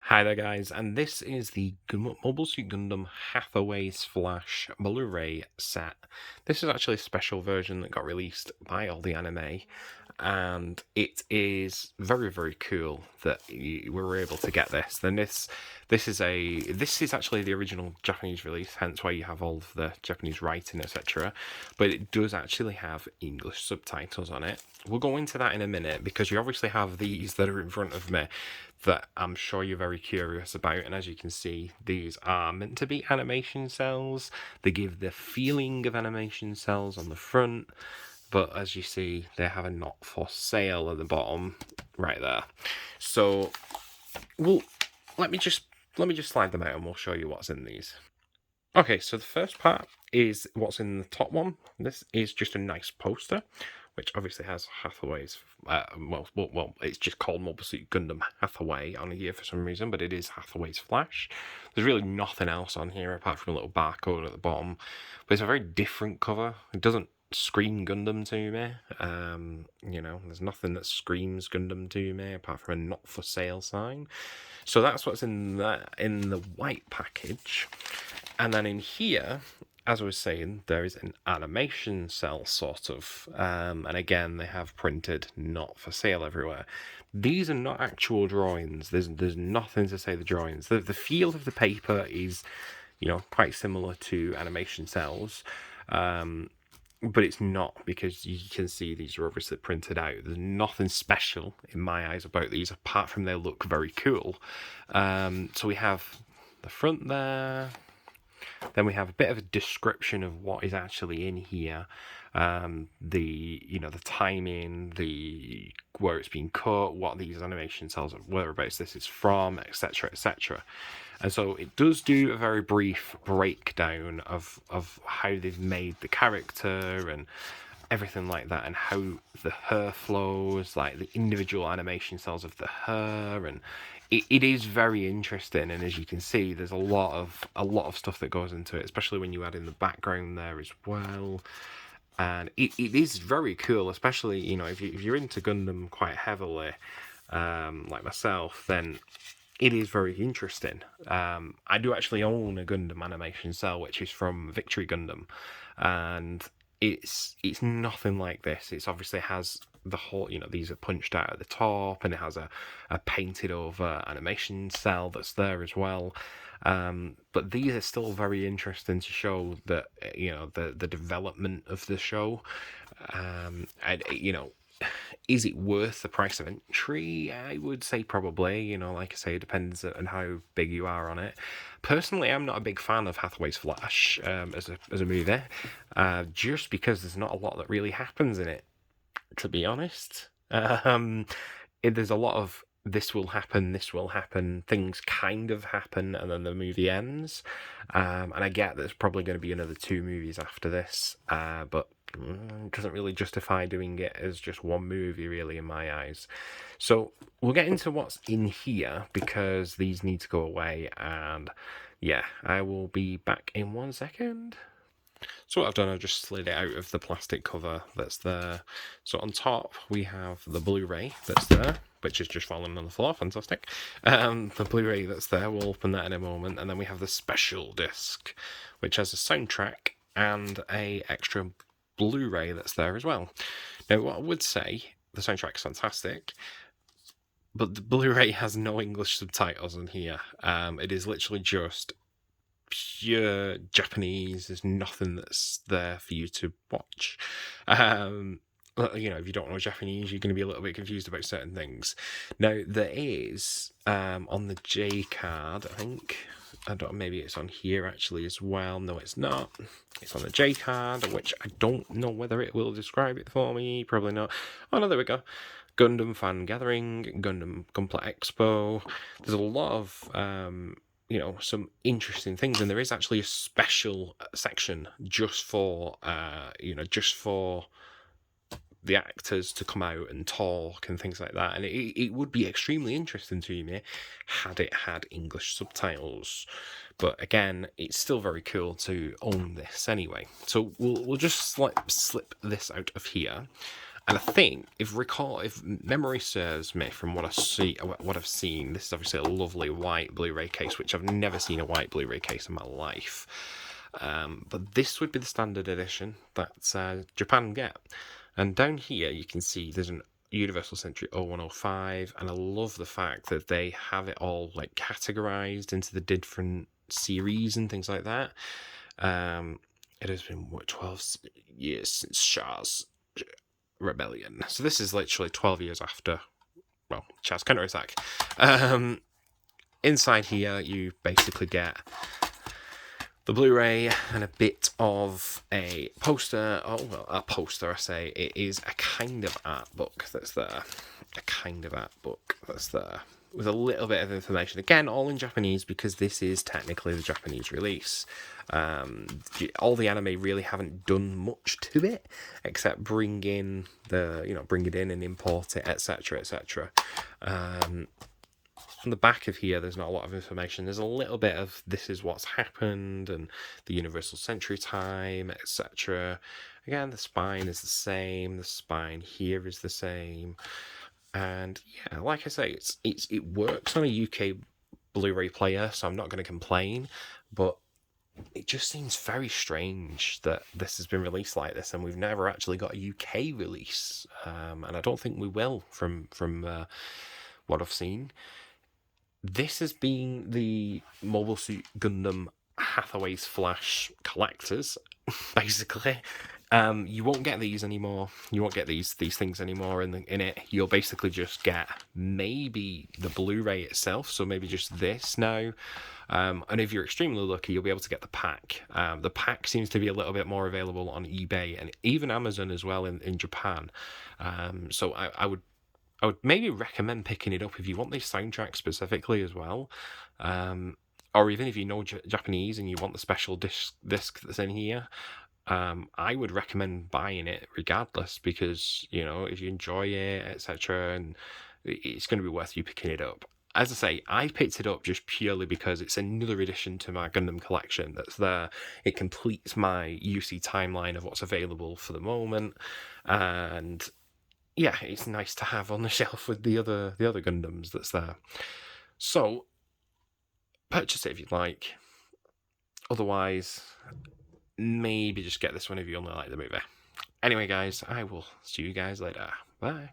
Hi there guys, and this is the Mobile Suit Gundam Hathaway's Flash Blu-ray set. This is actually a special version that got released by all the anime, and it is very cool that we were able to get this. Then this is actually the original Japanese release, hence why you have all of the Japanese writing, etc. But it does actually have English subtitles on it. We'll go into that in a minute because you obviously have these that are in front of me that I'm sure you're very curious about. And as you can see, these are meant to be animation cells. They give the feeling of animation cells on the front, but as you see, they have a not for sale at the bottom right there. So, well, let me just slide them out and we'll show you what's in these. Okay, so the first part is what's in the top one. This is just a nice poster, which obviously has Hathaway's. Well, it's just called Mobile Suit Gundam Hathaway on here for some reason, but it is Hathaway's Flash. There's really nothing else on here apart from a little barcode at the bottom, but it's a very different cover. It doesn't scream Gundam to me. There's nothing that screams Gundam to me apart from a not for sale sign. So that's what's in the white package. And then in here, as I was saying, there is an animation cell sort of, and again they have printed not for sale everywhere. These are not actual drawings. There's nothing to say the drawings. The feel of the paper is, quite similar to animation cells, but it's not, because you can see these are obviously printed out. There's nothing special in my eyes about these apart from they look very cool. So we have the front there. Then we have a bit of a description of what is actually in here, the timing, where it's been cut, what these animation cells are, whereabouts this is from, etc., etc. And so it does do a very brief breakdown of how they've made the character and everything like that, and how the hair flows, like the individual animation cells of the hair, and it is very interesting. And as you can see, there's a lot of stuff that goes into it, especially when you add in the background there as well. And it is very cool, especially if you're into Gundam quite heavily, like myself, then it is very interesting. I do actually own a Gundam animation cell, which is from Victory Gundam, and it's nothing like this. It's obviously has the whole, these are punched out at the top, and it has a painted over animation cell that's there as well. But these are still very interesting to show that, the development of the show. And is it worth the price of entry? I would say probably. Like I say, it depends on how big you are on it. Personally, I'm not a big fan of Hathaway's Flash as a movie, just because there's not a lot that really happens in it, to be honest. There's a lot of this will happen, things kind of happen, and then the movie ends. And I get there's probably going to be another 2 movies after this, but it doesn't really justify doing it as just one movie, really, in my eyes. So we'll get into what's in here, because these need to go away, and yeah, I will be back in 1 second. So what I've done, I've just slid it out of the plastic cover that's there. So on top, we have the Blu-ray that's there, which is just falling on the floor, fantastic. The Blu-ray that's there, we'll open that in a moment. And then we have the special disc, which has a soundtrack and a extra Blu-ray that's there as well. Now, what I would say, the soundtrack's fantastic, but the Blu-ray has no English subtitles in here. It is literally just pure Japanese. There's nothing that's there for you to watch. If you don't know Japanese, you're going to be a little bit confused about certain things. Now, there is, on the J card, I think, I don't know, maybe it's on here actually as well. No, it's not. It's on the J card, which I don't know whether it will describe it for me. Probably not. Oh, no, there we go. Gundam Fan Gathering, Gundam Gunpla Expo. There's a lot of some interesting things, and there is actually a special section just for the actors to come out and talk and things like that. And it would be extremely interesting to me had it had English subtitles. But again, it's still very cool to own this anyway. So we'll just slip this out of here. And I think, if memory serves me from what I've seen, this is obviously a lovely white Blu-ray case, which I've never seen a white Blu-ray case in my life. But this would be the standard edition that Japan get. And down here you can see there's an Universal Century 0105, and I love the fact that they have it all like categorized into the different series and things like that. It has been 12 years since Shah's rebellion, so this is literally 12 years after, well, Shah's counterattack. Inside here you basically get the Blu-ray and a bit of a poster. Oh, well, a poster, I say. It is a kind of art book that's there. With a little bit of information. Again, all in Japanese, because this is technically the Japanese release. All the anime really haven't done much to it, except bring it in and import it, etc., etc. On the back of here, there's not a lot of information. There's a little bit of this is what's happened and the Universal Century time, etc. Again, the spine is the same. The spine here is the same. And yeah, like I say, it works on a UK Blu-ray player, so I'm not going to complain. But it just seems very strange that this has been released like this, and we've never actually got a UK release. And I don't think we will from what I've seen. This has been the Mobile Suit Gundam Hathaway's Flash collectors, basically. You won't get these anymore. You won't get these things anymore in it. You'll basically just get maybe the Blu-ray itself, so maybe just this now. And if you're extremely lucky, you'll be able to get the pack. The pack seems to be a little bit more available on eBay and even Amazon as well in Japan. So I would maybe recommend picking it up if you want this soundtrack specifically as well. Or even if you know Japanese and you want the special disc that's in here. I would recommend buying it regardless, because, if you enjoy it, etc., and it's going to be worth you picking it up. As I say, I picked it up just purely because it's another addition to my Gundam collection that's there. It completes my UC timeline of what's available for the moment, and yeah, it's nice to have on the shelf with the other Gundams that's there. So, purchase it if you'd like. Otherwise, maybe just get this one if you only like the movie. Anyway, guys, I will see you guys later. Bye.